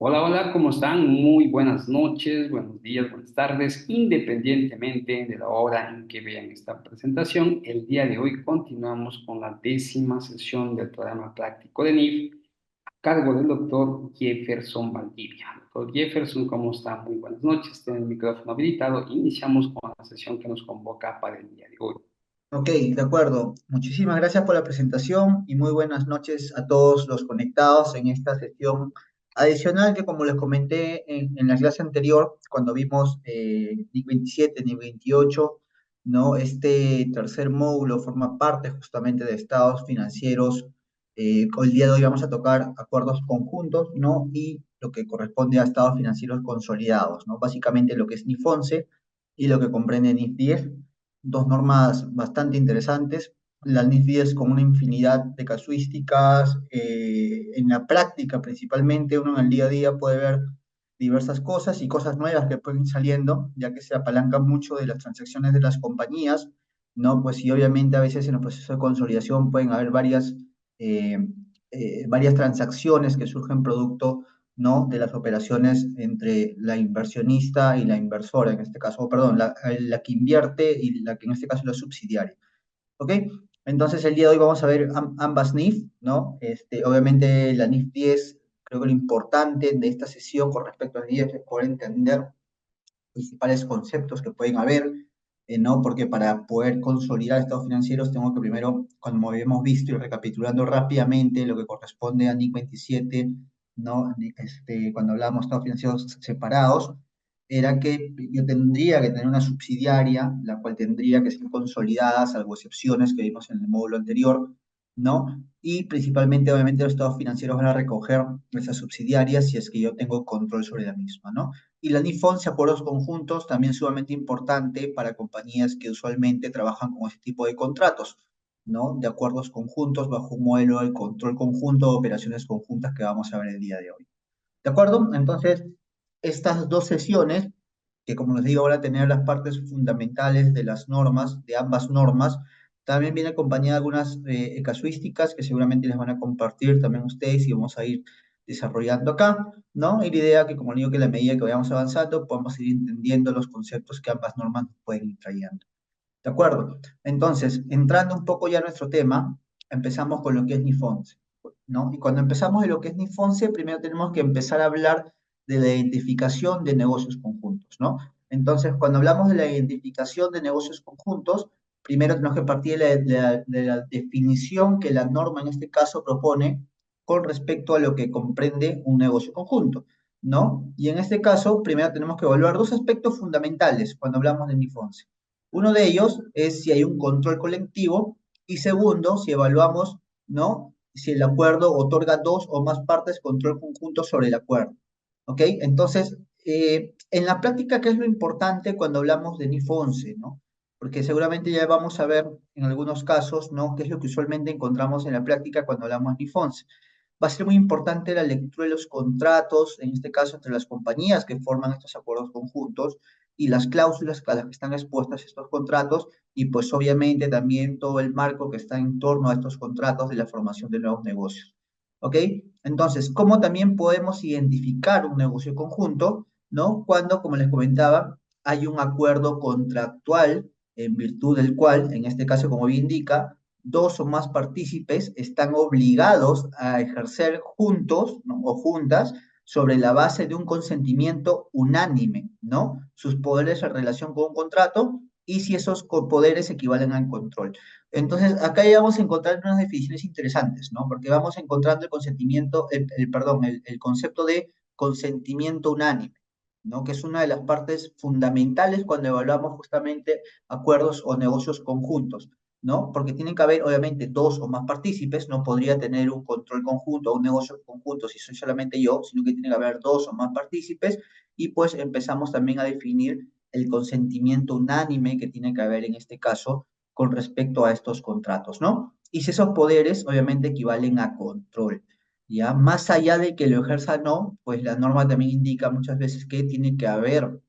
Hola, hola, ¿cómo están? Muy buenas noches, buenos días, buenas tardes, independientemente de la hora en que vean esta presentación. El día de hoy continuamos con la 10ª sesión del programa práctico de NIF a cargo del doctor Jefferson Valdivia. Doctor Jefferson, ¿cómo está? Muy buenas noches, tiene el micrófono habilitado. Iniciamos con la sesión que nos convoca para el día de hoy. Ok, de acuerdo. Muchísimas gracias por la presentación y muy buenas noches a todos los conectados en esta sesión adicional que, como les comenté en la clase anterior, cuando vimos NIC 27, NIC 28, ¿no? Este tercer módulo forma parte justamente de estados financieros. El día de hoy vamos a tocar acuerdos conjuntos, ¿no? Y lo que corresponde a estados financieros consolidados, ¿no? Básicamente lo que es NIF 11 y lo que comprende NIF 10, dos normas bastante interesantes. La NIF es con una infinidad de casuísticas, en la práctica principalmente, uno en el día a día puede ver diversas cosas y cosas nuevas que pueden ir saliendo, ya que se apalanca mucho de las transacciones de las compañías, ¿no? Pues sí, obviamente a veces en el proceso de consolidación pueden haber eh, varias transacciones que surgen producto, ¿no? De las operaciones entre la inversionista y la inversora, en este caso, o perdón, la que invierte y la que en este caso es la subsidiaria. ¿Ok? Entonces el día de hoy vamos a ver ambas NIF, ¿no? Obviamente la NIF 10, creo que lo importante de esta sesión con respecto a la 10 es poder entender principales conceptos que pueden haber, ¿no? Porque para poder consolidar estados financieros tengo que primero, como habíamos visto y recapitulando rápidamente lo que corresponde a NIC 27, ¿no? Cuando hablábamos de estados financieros separados, era que yo tendría que tener una subsidiaria, la cual tendría que ser consolidada, salvo excepciones que vimos en el módulo anterior, ¿no? Y principalmente, obviamente, los estados financieros van a recoger esas subsidiarias si es que yo tengo control sobre la misma, ¿no? Y la NIF 11, acuerdos conjuntos, también sumamente importante para compañías que usualmente trabajan con este tipo de contratos, ¿no? De acuerdos conjuntos bajo un modelo de control conjunto de operaciones conjuntas que vamos a ver el día de hoy. ¿De acuerdo? Entonces, estas dos sesiones, que como les digo, van a tener las partes fundamentales de las normas, de ambas normas, también viene acompañada de algunas casuísticas que seguramente les van a compartir también ustedes y vamos a ir desarrollando acá, ¿no? Y la idea que, como les digo, que a la medida que vayamos avanzando, podamos ir entendiendo los conceptos que ambas normas nos pueden ir trayendo. ¿De acuerdo? Entonces, entrando un poco ya a nuestro tema, empezamos con lo que es NIF 11, ¿no? Y cuando empezamos de lo que es NIF 11, primero tenemos que empezar a hablar de la identificación de negocios conjuntos, ¿no? Entonces, cuando hablamos de la identificación de negocios conjuntos, primero tenemos que partir de la definición que la norma en este caso propone con respecto a lo que comprende un negocio conjunto, ¿no? Y en este caso, primero tenemos que evaluar dos aspectos fundamentales cuando hablamos de NIF 11. Uno de ellos es si hay un control colectivo y segundo, si evaluamos, ¿no? Si el acuerdo otorga dos o más partes control conjunto sobre el acuerdo. ¿Ok? Entonces, en la práctica, ¿qué es lo importante cuando hablamos de NIF 11, ¿no? Porque seguramente ya vamos a ver en algunos casos, ¿no? ¿Qué es lo que usualmente encontramos en la práctica cuando hablamos de NIF 11? Va a ser muy importante la lectura de los contratos, en este caso entre las compañías que forman estos acuerdos conjuntos, y las cláusulas a las que están expuestas estos contratos y pues obviamente también todo el marco que está en torno a estos contratos de la formación de nuevos negocios. ¿Ok? Entonces, ¿cómo también podemos identificar un negocio conjunto? ¿No? Cuando, como les comentaba, hay un acuerdo contractual en virtud del cual, en este caso, como bien indica, dos o más partícipes están obligados a ejercer juntos, ¿no? O juntas sobre la base de un consentimiento unánime, ¿no? Sus poderes en relación con un contrato y si esos poderes equivalen al control. Entonces, acá ya vamos a encontrar unas definiciones interesantes, ¿no? Porque vamos encontrando el consentimiento, perdón, el concepto de consentimiento unánime, ¿no? Que es una de las partes fundamentales cuando evaluamos justamente acuerdos o negocios conjuntos, ¿no? Porque tienen que haber, obviamente, dos o más partícipes, no podría tener un control conjunto o un negocio conjunto si soy solamente yo, sino que tiene que haber dos o más partícipes, y pues empezamos también a definir el consentimiento unánime que tiene que haber en este caso con respecto a estos contratos, ¿no? Y si esos poderes, obviamente, equivalen a control. ¿Ya? Más allá de que lo ejerza o no, pues la norma también indica muchas veces que tiene que haber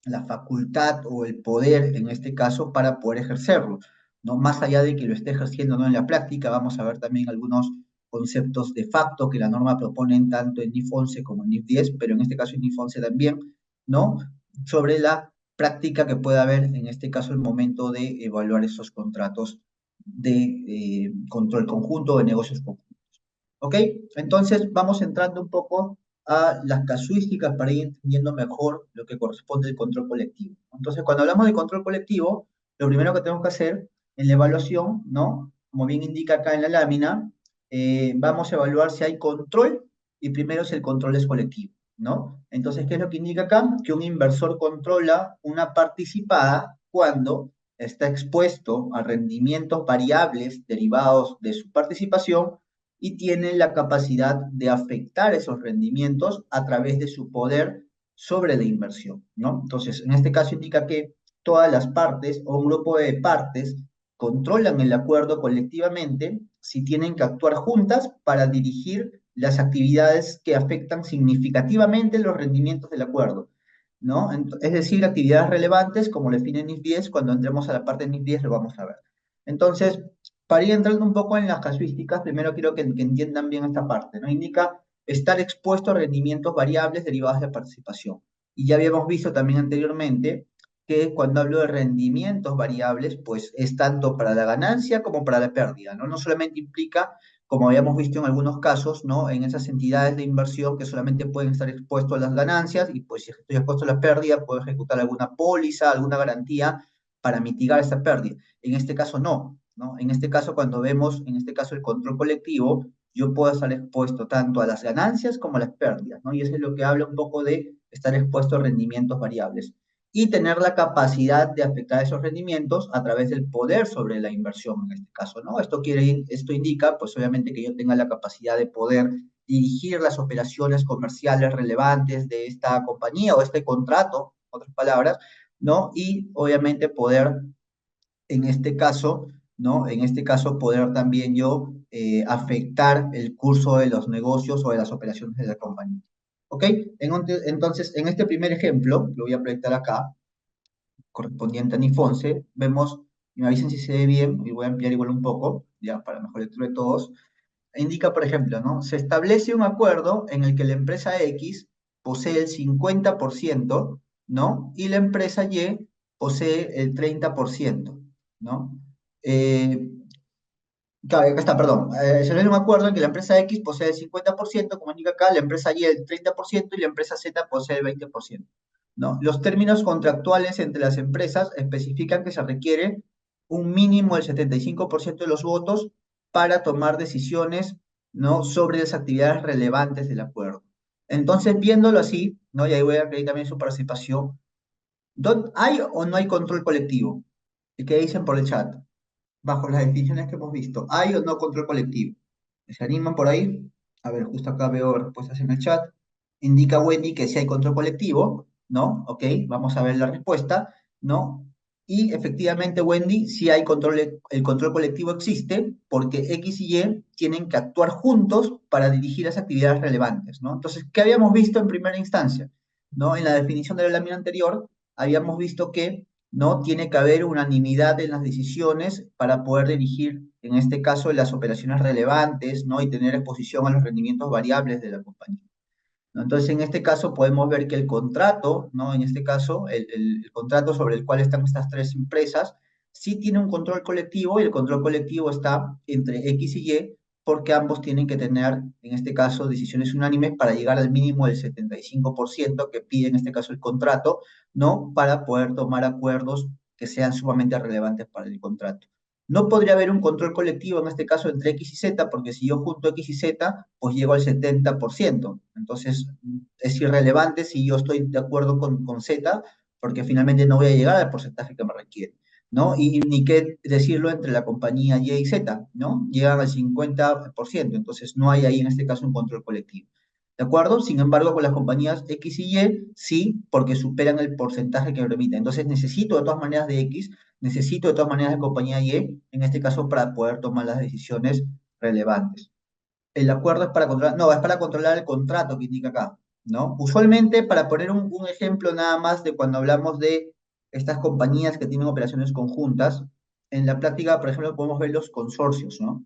la facultad o el poder, en este caso, para poder ejercerlo, ¿no? Más allá de que lo esté ejerciendo o no en la práctica, vamos a ver también algunos conceptos de facto que la norma proponen tanto en NIF 11 como en NIF 10, pero en este caso en NIF 11 también, ¿no? Sobre la práctica que puede haber, en este caso, el momento de evaluar esos contratos de control conjunto o de negocios conjuntos. ¿Ok? Entonces vamos entrando un poco a las casuísticas para ir entendiendo mejor lo que corresponde al control colectivo. Entonces, cuando hablamos de control colectivo, lo primero que tenemos que hacer en la evaluación, ¿no? Como bien indica acá en la lámina, vamos a evaluar si hay control y primero si el control es colectivo, ¿no? Entonces, ¿qué es lo que indica acá? Que un inversor controla una participada cuando está expuesto a rendimientos variables derivados de su participación y tiene la capacidad de afectar esos rendimientos a través de su poder sobre la inversión, ¿no? Entonces, en este caso indica que todas las partes o un grupo de partes controlan el acuerdo colectivamente si tienen que actuar juntas para dirigir las actividades que afectan significativamente los rendimientos del acuerdo, ¿no? Es decir, actividades relevantes, como lo define NIF 10, cuando entremos a la parte de NIF 10 lo vamos a ver. Entonces, para ir entrando un poco en las casuísticas, primero quiero que entiendan bien esta parte, ¿no? Indica estar expuesto a rendimientos variables derivados de la participación. Y ya habíamos visto también anteriormente que cuando hablo de rendimientos variables, pues es tanto para la ganancia como para la pérdida, ¿no? No solamente implica, como habíamos visto en algunos casos, ¿no? En esas entidades de inversión que solamente pueden estar expuestos a las ganancias y pues si estoy expuesto a la pérdida, puedo ejecutar alguna póliza, alguna garantía para mitigar esa pérdida. En este caso no, ¿no? En este caso, cuando vemos, en este caso, el control colectivo, yo puedo estar expuesto tanto a las ganancias como a las pérdidas, ¿no? Y eso es lo que habla un poco de estar expuesto a rendimientos variables y tener la capacidad de afectar esos rendimientos a través del poder sobre la inversión en este caso, ¿no? Esto indica, pues obviamente que yo tenga la capacidad de poder dirigir las operaciones comerciales relevantes de esta compañía o este contrato, en otras palabras, ¿no? Y obviamente poder en este caso, ¿no? En este caso, poder también yo afectar el curso de los negocios o de las operaciones de la compañía. ¿Ok? Entonces, en este primer ejemplo, lo voy a proyectar acá, correspondiente a Nifonse, vemos, y me avisen si se ve bien, y voy a ampliar igual un poco, ya para mejor lectura de todos, indica, por ejemplo, ¿no? Se establece un acuerdo en el que la empresa X posee el 50%, ¿no? Y la empresa Y posee el 30%, ¿no? Eh, claro, acá está, perdón. Se establece un acuerdo en que la empresa X posee el 50%, como indica acá, la empresa Y el 30% y la empresa Z posee el 20%, ¿no? Los términos contractuales entre las empresas especifican que se requiere un mínimo del 75% de los votos para tomar decisiones, ¿no? Sobre las actividades relevantes del acuerdo. Entonces, viéndolo así, ¿no? Y ahí voy a pedir también su participación. ¿Hay o no hay control colectivo? ¿Y qué dicen por el chat? Bajo las definiciones que hemos visto, ¿hay o no control colectivo? ¿Se animan por ahí? A ver, justo acá veo respuestas en el chat. Indica Wendy que sí hay control colectivo, ¿no? Ok, vamos a ver la respuesta, ¿no? Y efectivamente, Wendy, sí hay control, el control colectivo existe porque X y Y tienen que actuar juntos para dirigir las actividades relevantes, ¿no? Entonces, ¿qué habíamos visto en primera instancia? ¿No? En la definición de la lámina anterior, habíamos visto que ¿no? Tiene que haber unanimidad en las decisiones para poder dirigir, en este caso, las operaciones relevantes, ¿no? Y tener exposición a los rendimientos variables de la compañía, ¿no? Entonces, en este caso podemos ver que el contrato, ¿no? En este caso, el contrato sobre el cual están estas tres empresas, sí tiene un control colectivo y el control colectivo está entre X y Y porque ambos tienen que tener, en este caso, decisiones unánimes para llegar al mínimo del 75% que pide en este caso el contrato, ¿no? Para poder tomar acuerdos que sean sumamente relevantes para el contrato. No podría haber un control colectivo, en este caso, entre X y Z, porque si yo junto X y Z, pues llego al 70%. Entonces, es irrelevante si yo estoy de acuerdo con Z, porque finalmente no voy a llegar al porcentaje que me requiere, ¿no? Y ni qué decirlo entre la compañía Y y Z, ¿no? Llegan al 50%, entonces no hay ahí en este caso un control colectivo. ¿De acuerdo? Sin embargo, con las compañías X y Y, sí, porque superan el porcentaje que me permite. Entonces necesito de todas maneras de X, necesito de todas maneras de compañía Y, en este caso para poder tomar las decisiones relevantes. El acuerdo es para controlar, no, es para controlar el contrato que indica acá, ¿no? Usualmente, para poner un ejemplo nada más de cuando hablamos de estas compañías que tienen operaciones conjuntas, en la práctica, por ejemplo, podemos ver los consorcios, ¿no?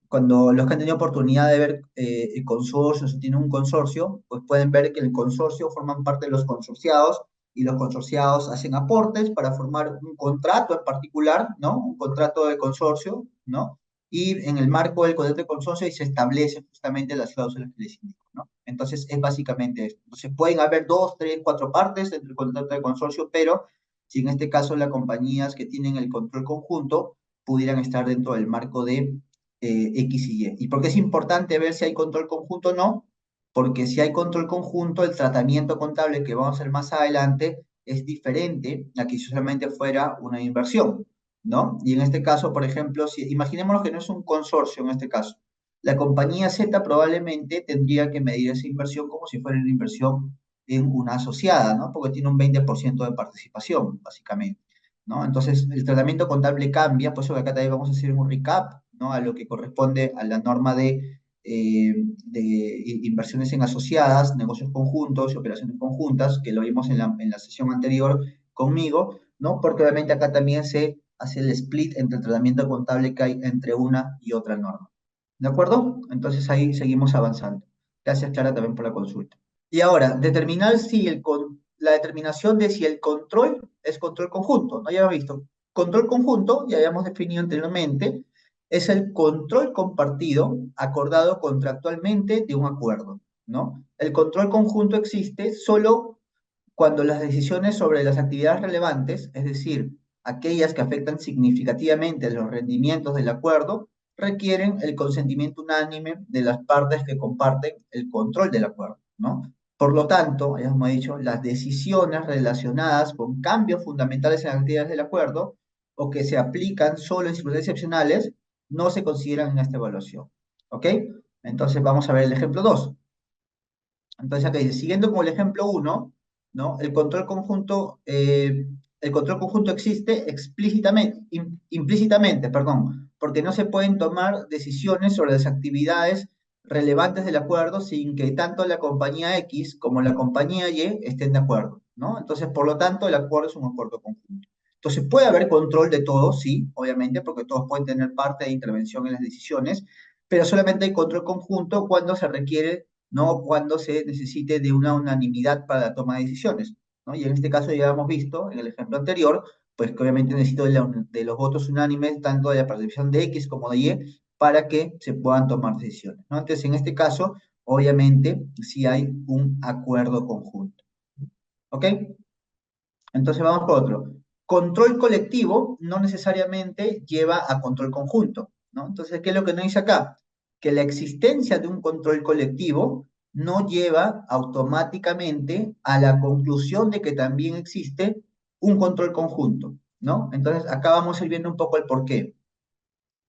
cuando los que han tenido oportunidad de ver el consorcio, si tienen un consorcio, pues pueden ver que el consorcio forman parte de los consorciados y los consorciados hacen aportes para formar un contrato en particular, ¿no? Un contrato de consorcio, ¿no? Y en el marco del contrato de consorcio ahí se establecen justamente las cláusulas que les indico, ¿no? Entonces es básicamente esto. Entonces pueden haber dos, tres, cuatro partes dentro del contrato de consorcio, pero si en este caso las compañías que tienen el control conjunto pudieran estar dentro del marco de X y Y. ¿Y por qué es importante ver si hay control conjunto o no? Porque si hay control conjunto, el tratamiento contable que vamos a hacer más adelante es diferente a que si solamente fuera una inversión, ¿no? Y en este caso, por ejemplo, si imaginémonos que no es un consorcio en este caso, la compañía Z probablemente tendría que medir esa inversión como si fuera una inversión en una asociada, ¿no? Porque tiene un 20% de participación, básicamente. ¿No? Entonces, el tratamiento contable cambia, por eso acá también vamos a hacer un recap, ¿no? A lo que corresponde a la norma de inversiones en asociadas, negocios conjuntos y operaciones conjuntas, que lo vimos en la sesión anterior conmigo, ¿no? Porque obviamente acá también se hace el split entre el tratamiento contable que hay entre una y otra norma. ¿De acuerdo? Entonces ahí seguimos avanzando. Gracias, Clara, también por la consulta. Y ahora, determinar si la determinación de si el control es control conjunto, ¿no? Ya hemos visto. Control conjunto, ya habíamos definido anteriormente, es el control compartido acordado contractualmente de un acuerdo, ¿no? El control conjunto existe solo cuando las decisiones sobre las actividades relevantes, es decir, aquellas que afectan significativamente los rendimientos del acuerdo, requieren el consentimiento unánime de las partes que comparten el control del acuerdo, ¿no? Por lo tanto, ya hemos dicho, las decisiones relacionadas con cambios fundamentales en las actividades del acuerdo o que se aplican solo en circunstancias excepcionales no se consideran en esta evaluación. ¿Ok? Entonces vamos a ver el ejemplo 2. Entonces acá dice, siguiendo con el ejemplo uno, ¿no? El control conjunto existe explícitamente, implícitamente, perdón, porque no se pueden tomar decisiones sobre las actividades relevantes del acuerdo sin que tanto la compañía X como la compañía Y estén de acuerdo, ¿no? Entonces, por lo tanto, el acuerdo es un acuerdo conjunto. Entonces, puede haber control de todos, sí, obviamente, porque todos pueden tener parte de intervención en las decisiones, pero solamente hay control conjunto cuando se requiere, no cuando se necesite de una unanimidad para la toma de decisiones, ¿no? Y en este caso ya hemos visto, en el ejemplo anterior, pues que obviamente necesito de los votos unánimes, tanto de la participación de X como de Y, para que se puedan tomar decisiones, ¿no? Entonces, en este caso, obviamente, sí hay un acuerdo conjunto, ¿ok? Entonces vamos por otro. Control colectivo no necesariamente lleva a control conjunto, ¿no? Entonces, ¿qué es lo que nos dice acá? Que la existencia de un control colectivo no lleva automáticamente a la conclusión de que también existe un control conjunto, ¿no? Entonces, acá vamos a ir viendo un poco el porqué.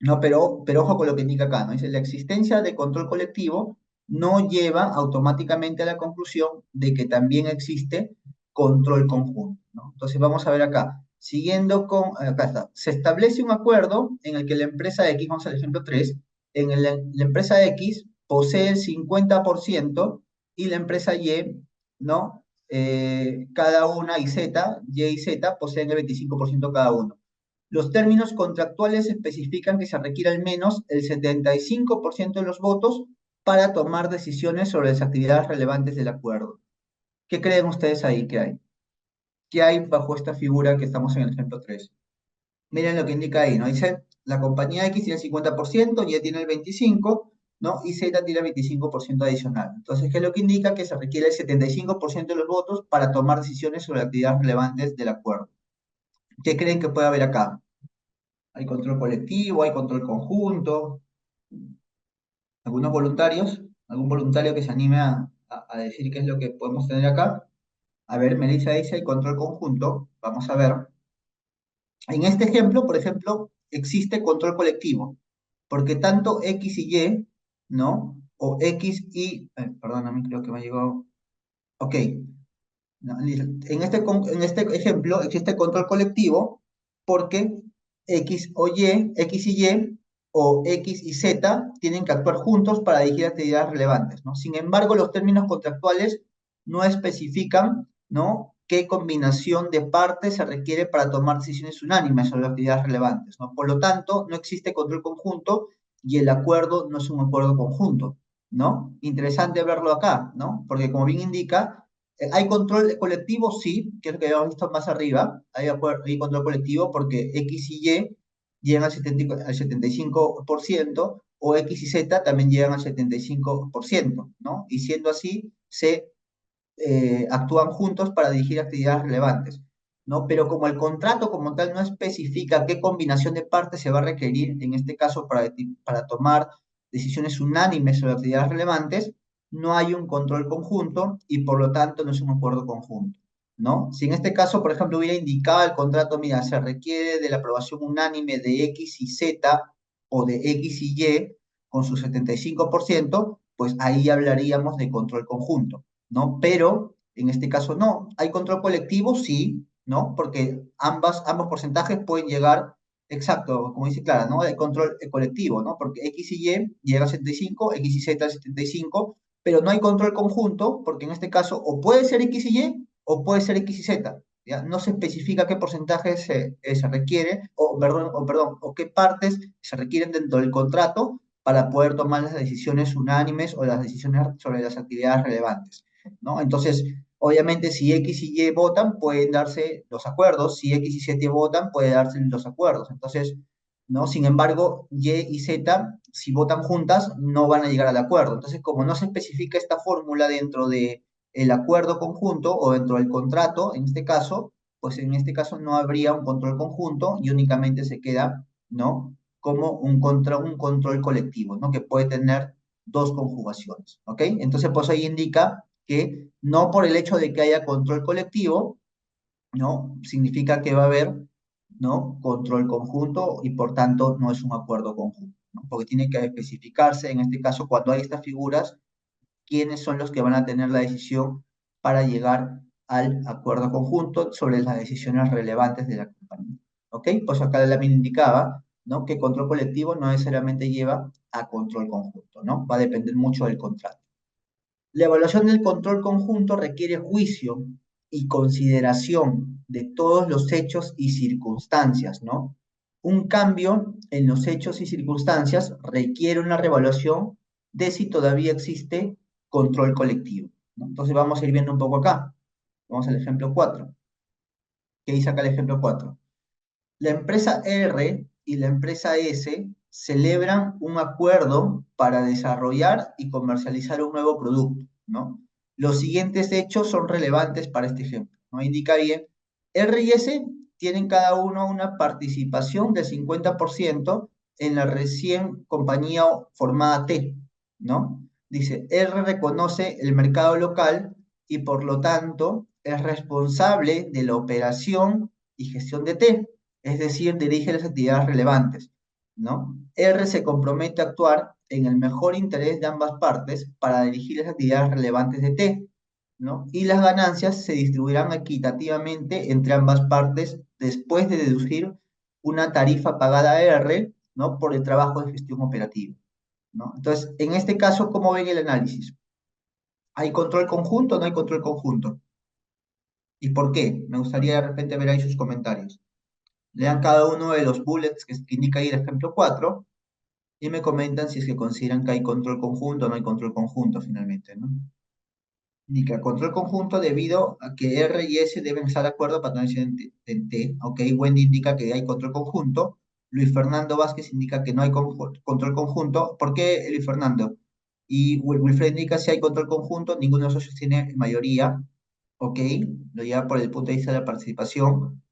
No, pero ojo con lo que indica acá, ¿no? Dice, la existencia de control colectivo no lleva automáticamente a la conclusión de que también existe control conjunto, ¿no? Entonces vamos a ver acá, siguiendo con, acá está, se establece un acuerdo en el que la empresa X, vamos al ejemplo 3, la empresa X posee el 50% y la empresa Y, ¿no? Cada una Y y Z poseen el 25% cada uno. Los términos contractuales especifican que se requiere al menos el 75% de los votos para tomar decisiones sobre las actividades relevantes del acuerdo. ¿Qué creen ustedes ahí que hay? ¿Qué hay bajo esta figura que estamos en el ejemplo 3? Miren lo que indica ahí, ¿no? Dice, la compañía X tiene el 50%, Y tiene el 25%, ¿no? Y Z tiene el 25% adicional. Entonces, ¿qué es lo que indica? Que se requiere el 75% de los votos para tomar decisiones sobre actividades relevantes del acuerdo. ¿Qué creen que puede haber acá? Hay control colectivo, hay control conjunto. ¿Algunos voluntarios? ¿Algún voluntario que se anime a decir qué es lo que podemos tener acá? A ver, Melissa dice hay control conjunto. Vamos a ver. En este ejemplo, por ejemplo, existe control colectivo, porque tanto X y Y, ¿no? O X y, perdóname, creo que me ha llegado. Ok, no, en este ejemplo existe control colectivo porque X y Y o X y Z tienen que actuar juntos para dirigir actividades relevantes, ¿no? Sin embargo, los términos contractuales no especifican, ¿no? qué combinación de partes se requiere para tomar decisiones unánimes sobre actividades relevantes, ¿no? Por lo tanto, no existe control conjunto y el acuerdo no es un acuerdo conjunto, ¿no? Interesante verlo acá, ¿no? Porque como bien indica, hay control colectivo, sí, que es lo que habíamos visto más arriba, hay control colectivo porque X y Y llegan al 75% o X y Z también llegan al 75%, ¿no? Y siendo así, se actúan juntos para dirigir actividades relevantes, ¿no? Pero como el contrato como tal no especifica qué combinación de partes se va a requerir, en este caso para tomar decisiones unánimes sobre actividades relevantes, no hay un control conjunto y por lo tanto no es un acuerdo conjunto, ¿no? Si en este caso, por ejemplo, hubiera indicado el contrato, mira, se requiere de la aprobación unánime de X y Z o de X y Y con su 75%, pues ahí hablaríamos de control conjunto, ¿no? Pero en este caso no. ¿Hay control colectivo? Sí, ¿no? Porque ambos porcentajes pueden llegar, exacto, como dice Clara, ¿no? El control colectivo, ¿no? Porque X y Y llega a 75, X y Z a 75, pero no hay control conjunto, porque en este caso o puede ser X y Y o puede ser X y Z. ¿Ya? No se especifica qué porcentaje se requiere, o qué partes se requieren dentro del contrato para poder tomar las decisiones unánimes o las decisiones sobre las actividades relevantes, ¿no? Entonces, obviamente, si X y Y votan, pueden darse los acuerdos, si X y Z votan, pueden darse los acuerdos. Entonces, ¿no? Sin embargo, Y y Z, si votan juntas, no van a llegar al acuerdo. Entonces, como no se especifica esta fórmula dentro de el acuerdo conjunto o dentro del contrato, en este caso, pues en este caso no habría un control conjunto y únicamente se queda, ¿no? Como un control colectivo, ¿no? Que puede tener dos conjugaciones, ¿ok? Entonces, pues ahí indica que no por el hecho de que haya control colectivo, ¿no? Significa que va a haber, ¿no? Control conjunto y por tanto no es un acuerdo conjunto, ¿no? Porque tiene que especificarse, en este caso, cuando hay estas figuras, quiénes son los que van a tener la decisión para llegar al acuerdo conjunto sobre las decisiones relevantes de la compañía. ¿Ok? Pues acá la lámina indicaba, ¿no? Que control colectivo no necesariamente lleva a control conjunto, ¿no? Va a depender mucho del contrato. La evaluación del control conjunto requiere juicio y consideración de todos los hechos y circunstancias, ¿no? Un cambio en los hechos y circunstancias requiere una revaluación de si todavía existe control colectivo, ¿no? Entonces vamos a ir viendo un poco acá. Vamos al ejemplo 4. ¿Qué dice acá el ejemplo 4? La empresa R y la empresa S celebran un acuerdo para desarrollar y comercializar un nuevo producto, ¿no? Los siguientes hechos son relevantes para este ejemplo, ¿no? Indica bien, R y S tienen cada uno una participación del 50% en la recién compañía formada T, ¿no? Dice, R reconoce el mercado local y por lo tanto es responsable de la operación y gestión de T, es decir, dirige las actividades relevantes, ¿no? R se compromete a actuar en el mejor interés de ambas partes para dirigir las actividades relevantes de T, ¿no? Y las ganancias se distribuirán equitativamente entre ambas partes después de deducir una tarifa pagada a R, ¿no? Por el trabajo de gestión operativa, ¿no? Entonces, en este caso, ¿cómo ven el análisis? ¿Hay control conjunto o no hay control conjunto? ¿Y por qué? Me gustaría de repente ver ahí sus comentarios. Lean cada uno de los bullets que indica ahí el ejemplo 4 y me comentan si es que consideran que hay control conjunto o no hay control conjunto finalmente, ¿no? Indica control conjunto debido a que R y S deben estar de acuerdo para tener en T. Ok, Wendy indica que hay control conjunto. Luis Fernando Vázquez indica que no hay control conjunto. ¿Por qué Luis Fernando? Y Wilfred indica si hay control conjunto, ninguno de los socios tiene mayoría. Ok, lo lleva por el punto de vista de la participación.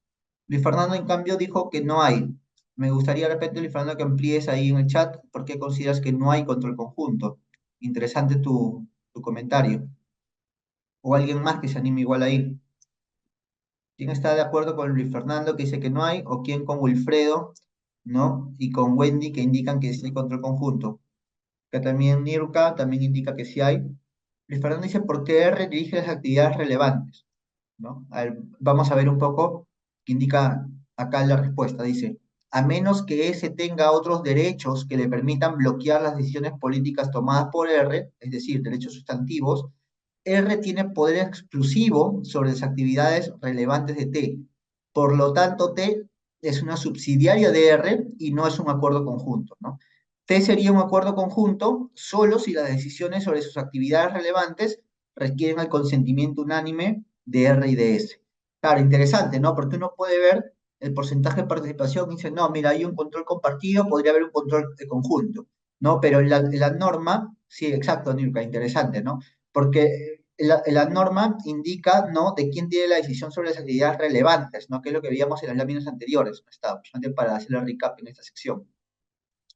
Luis Fernando, en cambio, dijo que no hay. Me gustaría de repente, Luis Fernando, que amplíes ahí en el chat por qué consideras que no hay control conjunto. Interesante tu comentario. O alguien más que se anime igual ahí. ¿Quién está de acuerdo con Luis Fernando que dice que no hay? ¿O quién con Wilfredo, ¿no? Y con Wendy que indican que sí hay control conjunto. Que también Nirka también indica que sí hay. Luis Fernando dice por qué R dirige las actividades relevantes, ¿no? A ver, vamos a ver un poco qué indica acá la respuesta. Dice, a menos que S tenga otros derechos que le permitan bloquear las decisiones políticas tomadas por R, es decir, derechos sustantivos, R tiene poder exclusivo sobre las actividades relevantes de T. Por lo tanto, T es una subsidiaria de R y no es un acuerdo conjunto, ¿no? T sería un acuerdo conjunto solo si las decisiones sobre sus actividades relevantes requieren el consentimiento unánime de R y de S. Claro, interesante, ¿no? Porque uno puede ver el porcentaje de participación y dice, no, mira, hay un control compartido, podría haber un control conjunto, ¿no? Pero en la norma, sí, exacto, Nilka, interesante, ¿no? Porque la norma indica, ¿no?, de quién tiene la decisión sobre las actividades relevantes, ¿no? Que es lo que veíamos en las láminas anteriores, ¿no? Está, solamente para hacer el recap en esta sección.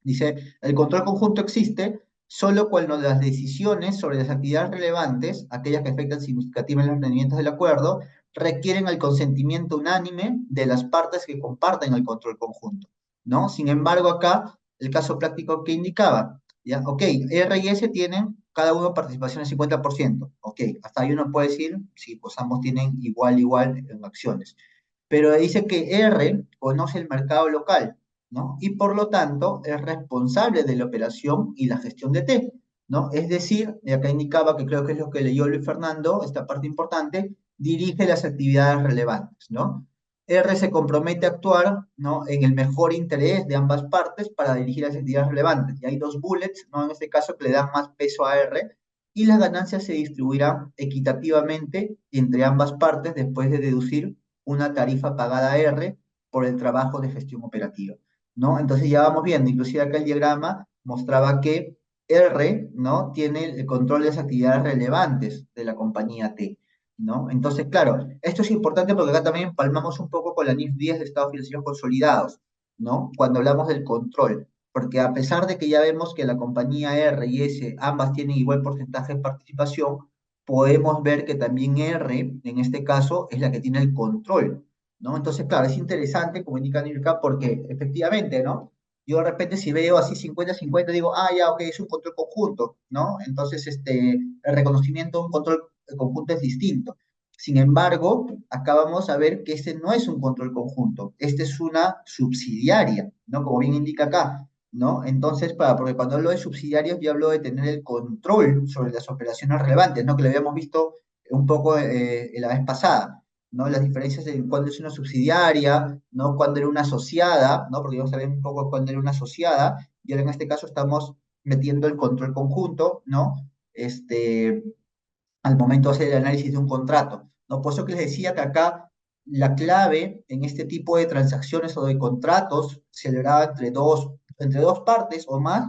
Dice, el control conjunto existe solo cuando las decisiones sobre las actividades relevantes, aquellas que afectan significativamente los rendimientos del acuerdo, requieren el consentimiento unánime de las partes que comparten el control conjunto, ¿no? Sin embargo, acá, el caso práctico que indicaba, ¿ya? Ok, R y S tienen cada uno participación del 50%, ok, hasta ahí uno puede decir, sí, pues ambos tienen igual en acciones, pero dice que R conoce el mercado local, ¿no? Y por lo tanto es responsable de la operación y la gestión de T, ¿no? Es decir, y acá indicaba que creo que es lo que leyó Luis Fernando, esta parte importante, dirige las actividades relevantes, ¿no? R se compromete a actuar, ¿no?, en el mejor interés de ambas partes para dirigir las actividades relevantes. Y hay dos bullets, ¿no?, en este caso que le dan más peso a R, y las ganancias se distribuirán equitativamente entre ambas partes después de deducir una tarifa pagada a R por el trabajo de gestión operativa, ¿no? Entonces ya vamos viendo, inclusive acá el diagrama mostraba que R, ¿no?, tiene el control de las actividades relevantes de la compañía T, ¿no? Entonces, claro, esto es importante porque acá también palmamos un poco con la NIF 10 de estados financieros consolidados, ¿no? Cuando hablamos del control, porque a pesar de que ya vemos que la compañía R y S ambas tienen igual porcentaje de participación, podemos ver que también R, en este caso, es la que tiene el control, ¿no? Entonces, claro, es interesante, como indica Nirka, porque efectivamente, ¿no? Yo de repente si veo así 50-50 digo, ah, ya, ok, es un control conjunto, ¿no? Entonces, el reconocimiento de un control conjunto es distinto. Sin embargo, acá vamos a ver que este no es un control conjunto, este es una subsidiaria, ¿no? Como bien indica acá, ¿no? Entonces, porque cuando hablo de subsidiarios, yo hablo de tener el control sobre las operaciones relevantes, ¿no? Que lo habíamos visto un poco la vez pasada, ¿no? Las diferencias de cuándo es una subsidiaria, ¿no? Cuándo era una asociada, ¿no? Porque vamos a ver un poco cuándo era una asociada, y ahora en este caso estamos metiendo el control conjunto, ¿no? Este, al momento de hacer el análisis de un contrato, ¿no? Por eso que les decía que acá la clave en este tipo de transacciones o de contratos celebrados entre dos partes o más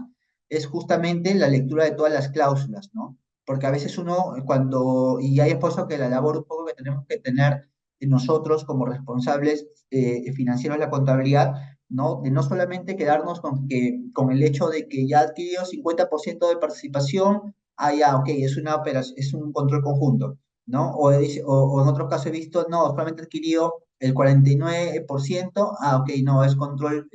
es justamente la lectura de todas las cláusulas, ¿no? Porque a veces uno, y ahí es por eso que la labor un poco que tenemos que tener nosotros como responsables financieros de la contabilidad, ¿no? De no solamente quedarnos con el hecho de que ya adquirió 50% de participación, ah, ya, ok, es una operación, es un control conjunto, ¿no? O en otros casos he visto, no, solamente adquirió el 49%, ah, ok, no, es control,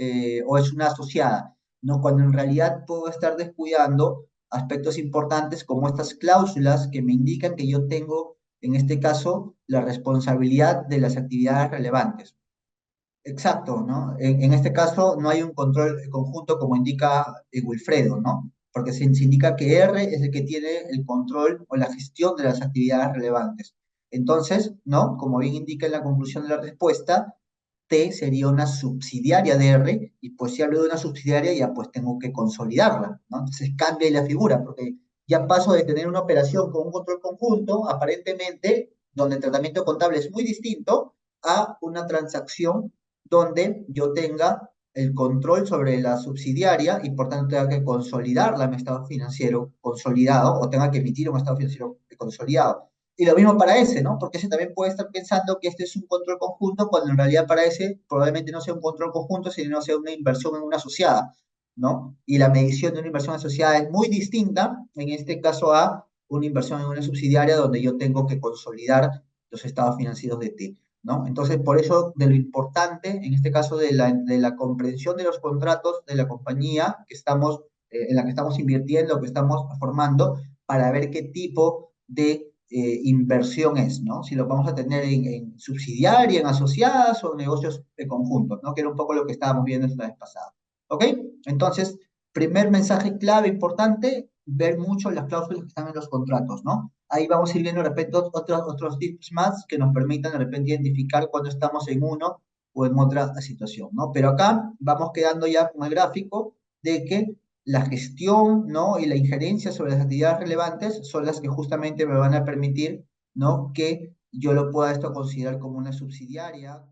o es una asociada, ¿no? Cuando en realidad puedo estar descuidando aspectos importantes como estas cláusulas que me indican que yo tengo, en este caso, la responsabilidad de las actividades relevantes. Exacto, ¿no? En este caso no hay un control conjunto como indica Wilfredo, ¿no? Porque se indica que R es el que tiene el control o la gestión de las actividades relevantes. Entonces, ¿no? Como bien indica en la conclusión de la respuesta, T sería una subsidiaria de R, y pues si hablo de una subsidiaria ya pues tengo que consolidarla, ¿no? Entonces cambia la figura, porque ya paso de tener una operación con un control conjunto, aparentemente, donde el tratamiento contable es muy distinto, a una transacción donde yo tenga el control sobre la subsidiaria y por tanto tenga que consolidarla en mi estado financiero consolidado o tenga que emitir un estado financiero consolidado. Y lo mismo para ese, ¿no? Porque ese también puede estar pensando que este es un control conjunto cuando en realidad para ese probablemente no sea un control conjunto, sino sea una inversión en una asociada, ¿no? Y la medición de una inversión asociada es muy distinta, en este caso a una inversión en una subsidiaria donde yo tengo que consolidar los estados financieros de T, ¿no? Entonces, por eso de lo importante, en este caso de la comprensión de los contratos de la compañía que estamos, en la que estamos invirtiendo, que estamos formando, para ver qué tipo de inversión es, ¿no? Si lo vamos a tener en subsidiaria, en asociadas o en negocios conjuntos, ¿no? Que era un poco lo que estábamos viendo la vez pasada. ¿Ok? Entonces, primer mensaje clave importante, ver mucho las cláusulas que están en los contratos, ¿no? Ahí vamos a ir viendo de repente otros tips más que nos permitan de repente identificar cuando estamos en uno o en otra situación, ¿no? Pero acá vamos quedando ya con el gráfico de que la gestión, ¿no? Y la injerencia sobre las actividades relevantes son las que justamente me van a permitir, ¿no? Que yo lo pueda esto considerar como una subsidiaria.